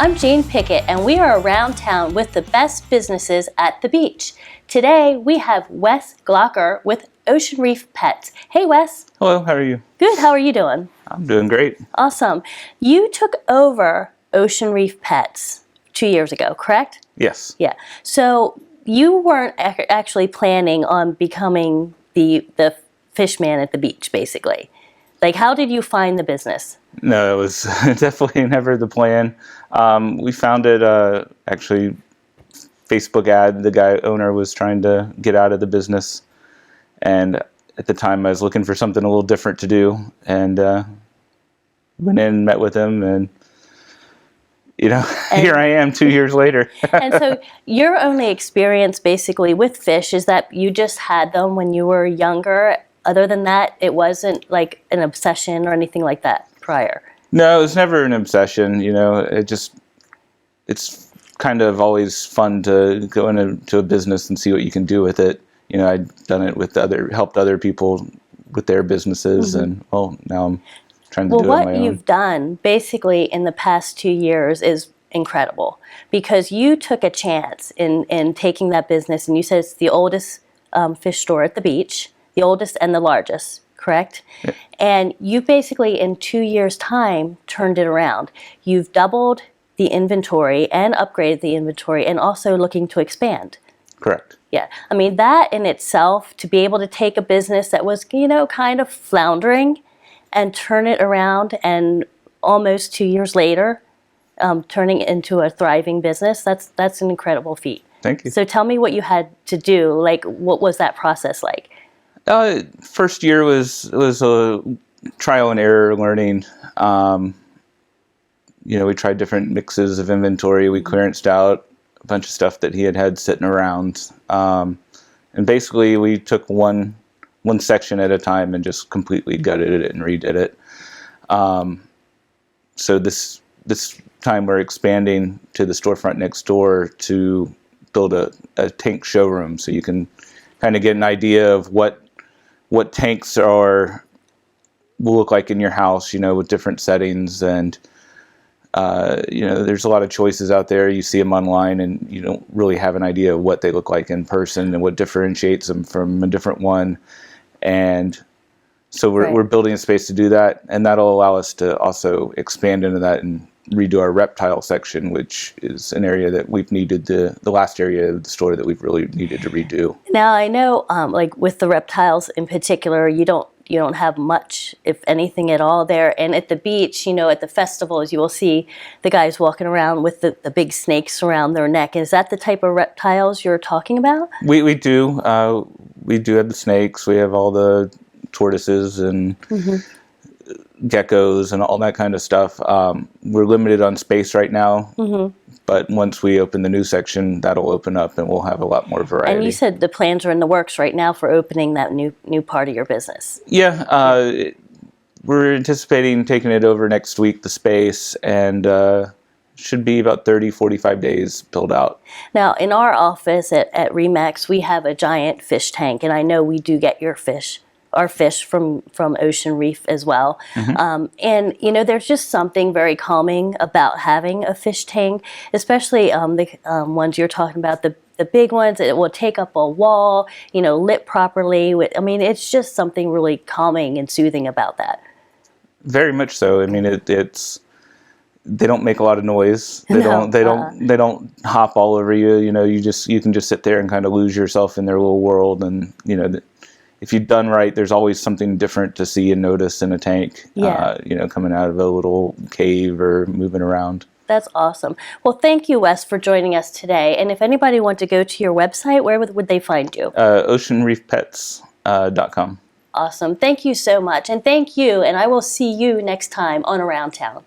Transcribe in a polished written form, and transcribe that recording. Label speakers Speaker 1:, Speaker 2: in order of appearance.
Speaker 1: I'm Jean Pickett, and we are around town with the best businesses at the beach. Today, we have Wes Glocker with Ocean Reef Pets. Hey, Wes.
Speaker 2: Hello, how are you?
Speaker 1: Good, how are you doing?
Speaker 2: I'm doing great.
Speaker 1: Awesome. You took over Ocean Reef Pets 2 years ago, correct?
Speaker 2: Yes.
Speaker 1: Yeah. So you weren't actually planning on becoming the fish man at the beach, basically. Like, how did you find the business?
Speaker 2: No, it was definitely never the plan. We found it, actually, Facebook ad. The owner was trying to get out of the business. And at the time, I was looking for something a little different to do. And went in, met with him, and here I am 2 years later.
Speaker 1: And so your only experience basically with fish is that you just had them when you were younger. Other than that, it wasn't like an obsession or anything like that prior.
Speaker 2: No, it was never an obsession. It's kind of always fun to go into a business and see what you can do with it. I'd done it with helped other people with their businesses, and now I'm trying to do it on my own.
Speaker 1: What you've done basically in the past 2 years is incredible, because you took a chance in taking that business, and you said it's the oldest fish store at the beach, the oldest and the largest, correct?
Speaker 2: Yeah.
Speaker 1: And you basically in 2 years' time turned it around. You've doubled the inventory and upgraded the inventory, and also looking to expand.
Speaker 2: Correct.
Speaker 1: Yeah, I mean, that in itself, to be able to take a business that was, kind of floundering and turn it around, and almost 2 years later, turning it into a thriving business, that's an incredible feat.
Speaker 2: Thank you.
Speaker 1: So tell me what you had to do. Like, what was that process like?
Speaker 2: First year was a trial and error learning. We tried different mixes of inventory. We clearanced out a bunch of stuff that he had sitting around. And basically we took one section at a time and just completely gutted it and redid it. So this time we're expanding to the storefront next door to build a tank showroom, so you can kind of get an idea of what tanks will look like in your house, with different settings. And there's a lot of choices out there. You see them online, and you don't really have an idea of what they look like in person and what differentiates them from a different one. And so we're building a space to do that, and that'll allow us to also expand into that and redo our reptile section, which is an area that we've needed the last area of the store that we've really needed to redo. Now,
Speaker 1: I know, like with the reptiles in particular, you don't have much, if anything at all, there. And at the beach, at the festivals, you will see the guys walking around with the big snakes around their neck. Is that the type of reptiles you're talking about?
Speaker 2: We do. We do have the snakes. We have all the tortoises and geckos and all that kind of stuff. We're limited on space right now, but once we open the new section, that'll open up and we'll have a lot more variety.
Speaker 1: And you said the plans are in the works right now for opening that new part of your business.
Speaker 2: Yeah, we're anticipating taking it over next week, the space, and should be about 30-45 days built out.
Speaker 1: Now, in our office at Remax, we have a giant fish tank, and I know we do get our fish from Ocean Reef as well. And there's just something very calming about having a fish tank, especially the ones you're talking about, the big ones. It will take up a wall, lit properly. It's just something really calming and soothing about that.
Speaker 2: Very much so. They don't make a lot of noise. They don't hop all over you. You can just sit there and kind of lose yourself in their little world. And if you've done right, there's always something different to see and notice in a tank.
Speaker 1: Yeah.
Speaker 2: Coming out of a little cave or moving around.
Speaker 1: That's awesome. Well, thank you, Wes, for joining us today. And if anybody wants to go to your website, where would they find you?
Speaker 2: OceanReefPets.com.
Speaker 1: Awesome. Thank you so much. And thank you. And I will see you next time on Around Town.